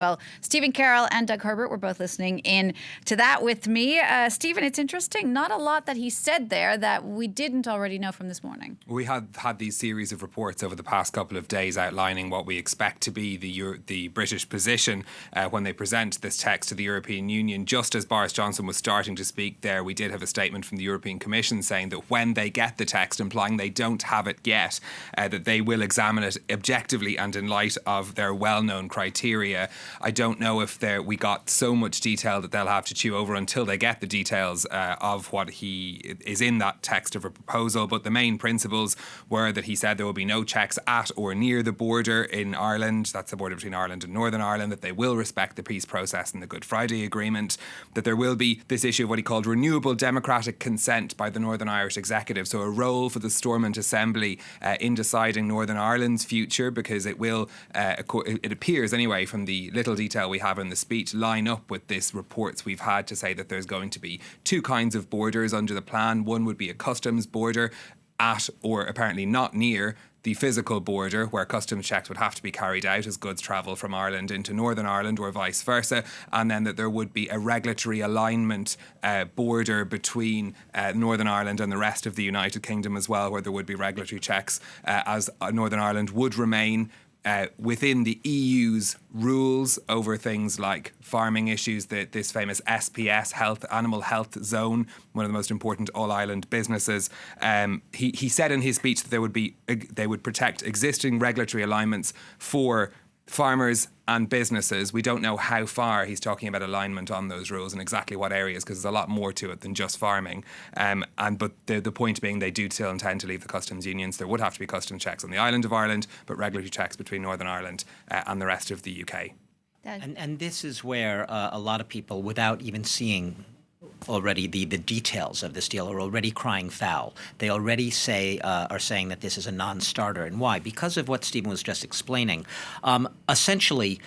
Well, Stephen Carroll and Doug Herbert were both listening in to that with me. Stephen, it's interesting. Not a lot that he said there that we didn't already know from this morning. We had these series of reports over the past couple of days outlining what we expect to be the British position when they present this text to the European Union. Just as Boris Johnson was starting to speak there, we did have a statement from the European Commission saying that when they get the text, implying they don't have it yet, that they will examine it objectively and in light of their well-known criteria. I don't know if we got so much detail that they'll have to chew over until they get the details of what he is in that text of a proposal. But the main principles were that he said there will be no checks at or near the border in Ireland. That's the border between Ireland and Northern Ireland. That they will respect the peace process and the Good Friday Agreement. That there will be this issue of what he called renewable democratic consent by the Northern Irish Executive. So a role for the Stormont Assembly in deciding Northern Ireland's future, because it will, it appears anyway from the little detail we have in the speech, line up with this reports we've had to say that there's going to be two kinds of borders under the plan. One would be a customs border at or apparently not near the physical border, where customs checks would have to be carried out as goods travel from Ireland into Northern Ireland or vice versa, and then that there would be a regulatory alignment border between Northern Ireland and the rest of the United Kingdom as well, where there would be regulatory checks as Northern Ireland would remain within the EU's rules over things like farming issues, this famous SPS, animal health zone, one of the most important all-island businesses. He said in his speech that they would protect existing regulatory alignments for farmers and businesses. We don't know how far he's talking about alignment on those rules and exactly what areas, because there's a lot more to it than just farming. But the point being, they do still intend to leave the customs unions. There would have to be customs checks on the island of Ireland, but regulatory checks between Northern Ireland and the rest of the UK. And this is where a lot of people, without even seeing already the details of this deal, are already crying foul. They already are saying that this is a non-starter. And why? Because of what Stephen was just explaining. Essentially,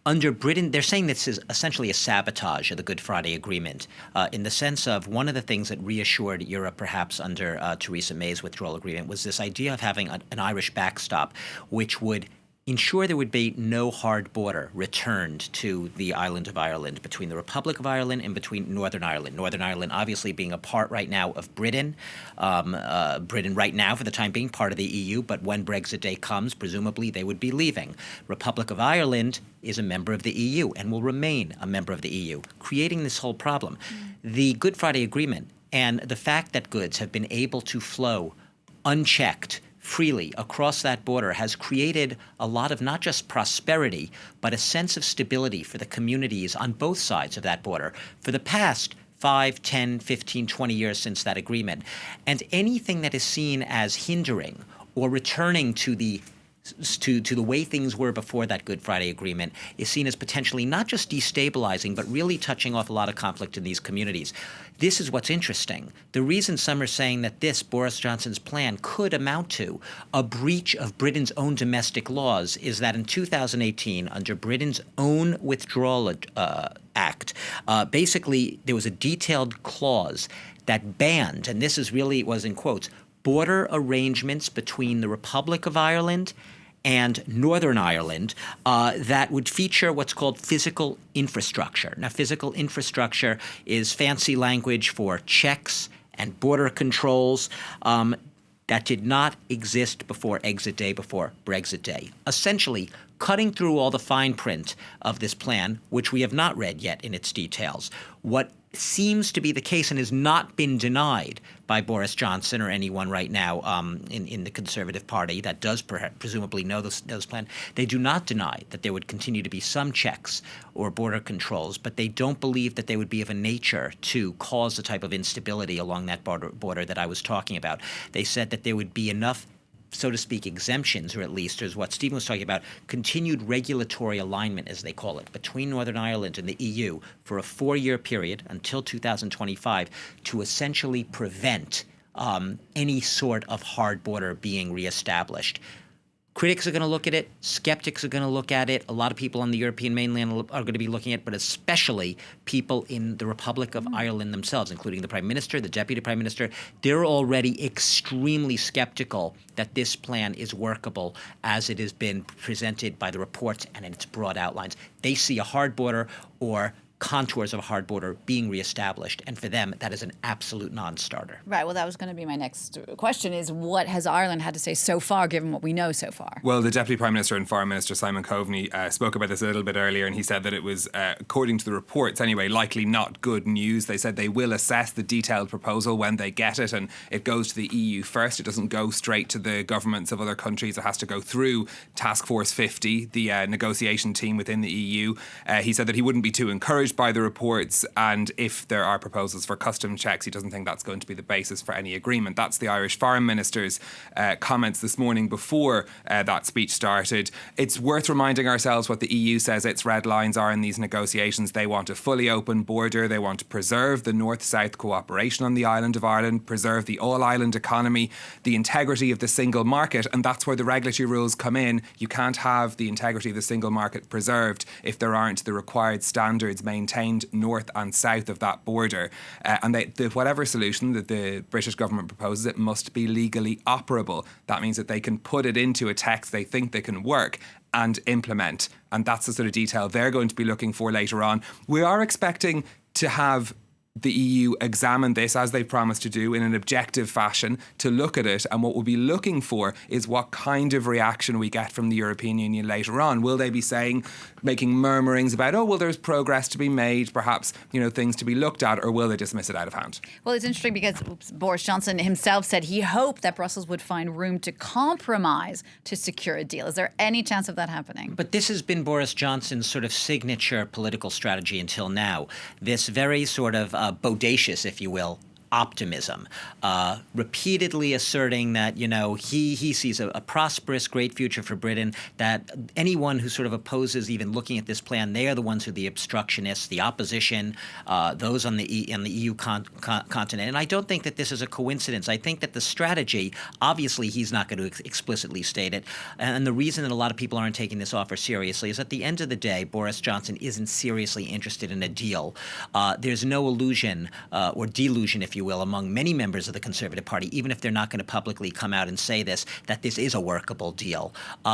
under Britain, they're saying this is essentially a sabotage of the Good Friday Agreement, in the sense of one of the things that reassured Europe perhaps under Theresa May's withdrawal agreement was this idea of having an Irish backstop, which would ensure there would be no hard border returned to the island of Ireland between the Republic of Ireland and between Northern Ireland. Northern Ireland obviously being a part right now of Britain. Britain right now, for the time being, part of the EU, but when Brexit Day comes, presumably they would be leaving. Republic of Ireland is a member of the EU and will remain a member of the EU, creating this whole problem. The Good Friday Agreement and the fact that goods have been able to flow unchecked freely across that border has created a lot of not just prosperity, but a sense of stability for the communities on both sides of that border for the past 5, 10, 15, 20 years since that agreement. And anything that is seen as hindering or returning to the way things were before that Good Friday Agreement is seen as potentially not just destabilizing, but really touching off a lot of conflict in these communities. This is what's interesting. The reason some are saying that this, Boris Johnson's plan, could amount to a breach of Britain's own domestic laws is that in 2018, under Britain's own withdrawal act, basically there was a detailed clause that banned, and this is really was in quotes, border arrangements between the Republic of Ireland and Northern Ireland that would feature what's called physical infrastructure. Now, physical infrastructure is fancy language for checks and border controls that did not exist before exit day, before Brexit Day. Essentially, cutting through all the fine print of this plan, which we have not read yet in its details, what seems to be the case and has not been denied by Boris Johnson or anyone right now in the Conservative Party that does presumably know those plans. They do not deny that there would continue to be some checks or border controls, but they don't believe that they would be of a nature to cause the type of instability along that border that I was talking about. They said that there would be enough, so to speak, exemptions, or at least, as what Stephen was talking about, continued regulatory alignment, as they call it, between Northern Ireland and the EU for a 4-year period until 2025 to essentially prevent any sort of hard border being reestablished. Critics are going to look at it. Skeptics are going to look at it. A lot of people on the European mainland are going to be looking at it, but especially people in the Republic of Ireland themselves, including the Prime Minister, the Deputy Prime Minister. They're already extremely skeptical that this plan is workable as it has been presented by the reports and in its broad outlines. They see a hard border or contours of a hard border being reestablished. And for them, that is an absolute non-starter. Right. Well, that was going to be my next question is what has Ireland had to say so far, given what we know so far? Well, the Deputy Prime Minister and Foreign Minister Simon Coveney spoke about this a little bit earlier, and he said that it was, according to the reports anyway, likely not good news. They said they will assess the detailed proposal when they get it, and it goes to the EU first. It doesn't go straight to the governments of other countries. It has to go through Task Force 50, the negotiation team within the EU. He said that he wouldn't be too encouraged by the reports, and if there are proposals for custom checks, he doesn't think that's going to be the basis for any agreement. That's the Irish Foreign Minister's comments this morning before that speech started. It's worth reminding ourselves what the EU says its red lines are in these negotiations. They want a fully open border. They want to preserve the north-south cooperation on the island of Ireland, preserve the all-island economy, the integrity of the single market, and that's where the regulatory rules come in. You can't have the integrity of the single market preserved if there aren't the required standards maintained north and south of that border. And whatever solution that the British government proposes, it must be legally operable. That means that they can put it into a text they think they can work and implement. And that's the sort of detail they're going to be looking for later on. We are expecting to have the EU examine this, as they've promised to do, in an objective fashion, to look at it. And what we'll be looking for is what kind of reaction we get from the European Union later on. Will they be making murmurings about, oh, well, there's progress to be made, perhaps, things to be looked at, or will they dismiss it out of hand? Well, it's interesting because Boris Johnson himself said he hoped that Brussels would find room to compromise to secure a deal. Is there any chance of that happening? But this has been Boris Johnson's sort of signature political strategy until now. This very sort of bodacious, if you will, optimism, repeatedly asserting that, he sees a prosperous, great future for Britain, that anyone who sort of opposes even looking at this plan, they are the ones who are the obstructionists, the opposition, those on the EU continent. And I don't think that this is a coincidence. I think that the strategy, obviously he's not going to explicitly state it, and the reason that a lot of people aren't taking this offer seriously is at the end of the day, Boris Johnson isn't seriously interested in a deal. There's no illusion or delusion, if you will, among many members of the Conservative Party, even if they're not going to publicly come out and say this, that this is a workable deal.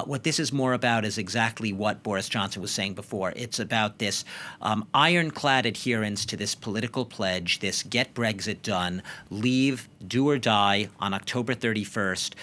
What this is more about is exactly what Boris Johnson was saying before. It's about this ironclad adherence to this political pledge, this get Brexit done, leave, do or die on October 31st,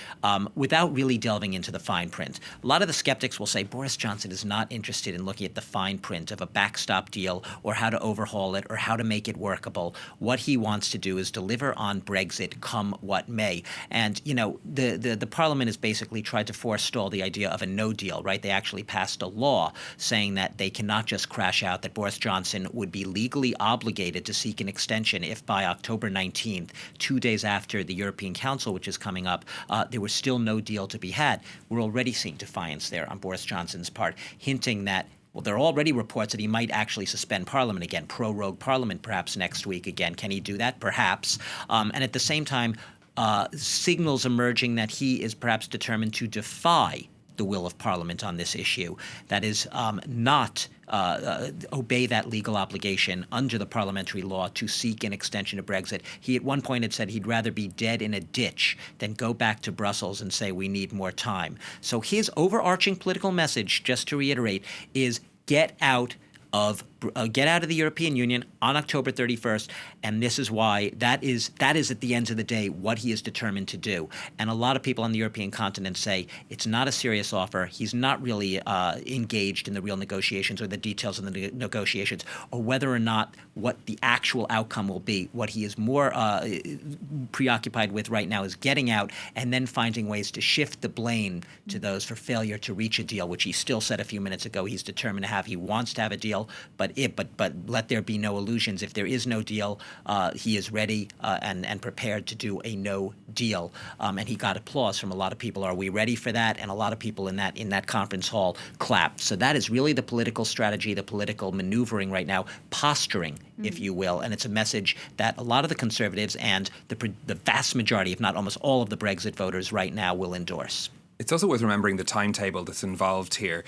without really delving into the fine print. A lot of the skeptics will say Boris Johnson is not interested in looking at the fine print of a backstop deal or how to overhaul it or how to make it workable. What he wants to do is deliver on Brexit come what may. And, the Parliament has basically tried to forestall the idea of a no deal, right? They actually passed a law saying that they cannot just crash out, that Boris Johnson would be legally obligated to seek an extension if by October 19th, 2 days after the European Council, which is coming up, there was still no deal to be had. We're already seeing defiance there on Boris Johnson's part, hinting that there are already reports that he might actually suspend Parliament again, prorogue Parliament perhaps next week again. Can he do that? Perhaps. And at the same time, signals emerging that he is perhaps determined to defy the will of Parliament on this issue. That is, not obey that legal obligation under the parliamentary law to seek an extension of Brexit. He at one point had said he'd rather be dead in a ditch than go back to Brussels and say we need more time. So his overarching political message, just to reiterate, is get out of the European Union on October 31st, and this is why that is at the end of the day what he is determined to do. And a lot of people on the European continent say it's not a serious offer. He's not really engaged in the real negotiations or the details of the negotiations, or whether or not what the actual outcome will be. What he is more preoccupied with right now is getting out and then finding ways to shift the blame to those for failure to reach a deal, which he still said a few minutes ago he's determined to have. He wants to have a deal, but let there be no illusions. If there is no deal, he is ready and prepared to do a no deal. And he got applause from a lot of people. Are we ready for that? And a lot of people in that conference hall clapped. So that is really the political strategy, the political maneuvering right now, posturing, if you will. And it's a message that a lot of the Conservatives and the vast majority, if not almost all of the Brexit voters right now will endorse. It's also worth remembering the timetable that's involved here.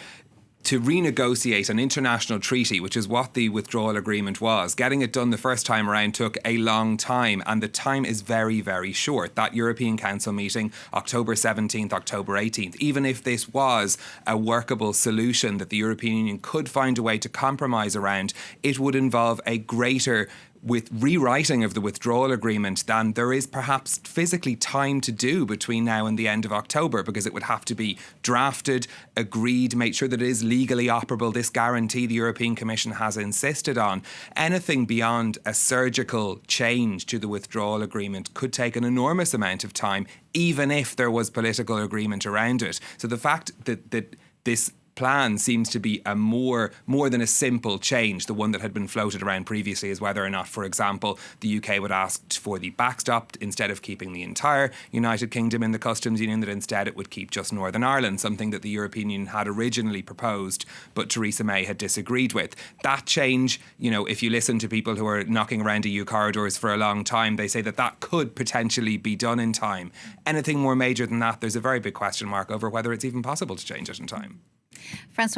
To renegotiate an international treaty, which is what the withdrawal agreement was, getting it done the first time around took a long time, and the time is very, very short. That European Council meeting, October 17th, October 18th, even if this was a workable solution that the European Union could find a way to compromise around, it would involve a greater with rewriting of the withdrawal agreement than there is perhaps physically time to do between now and the end of October, because it would have to be drafted, agreed, make sure that it is legally operable, this guarantee the European Commission has insisted on. Anything beyond a surgical change to the withdrawal agreement could take an enormous amount of time, even if there was political agreement around it. So the fact that this plan seems to be a more than a simple change. The one that had been floated around previously is whether or not, for example, the UK would ask for the backstop instead of keeping the entire United Kingdom in the customs union, that instead it would keep just Northern Ireland, something that the European Union had originally proposed but Theresa May had disagreed with. That change, if you listen to people who are knocking around EU corridors for a long time, they say that could potentially be done in time. Anything more major than that, there's a very big question mark over whether it's even possible to change it in time. Francois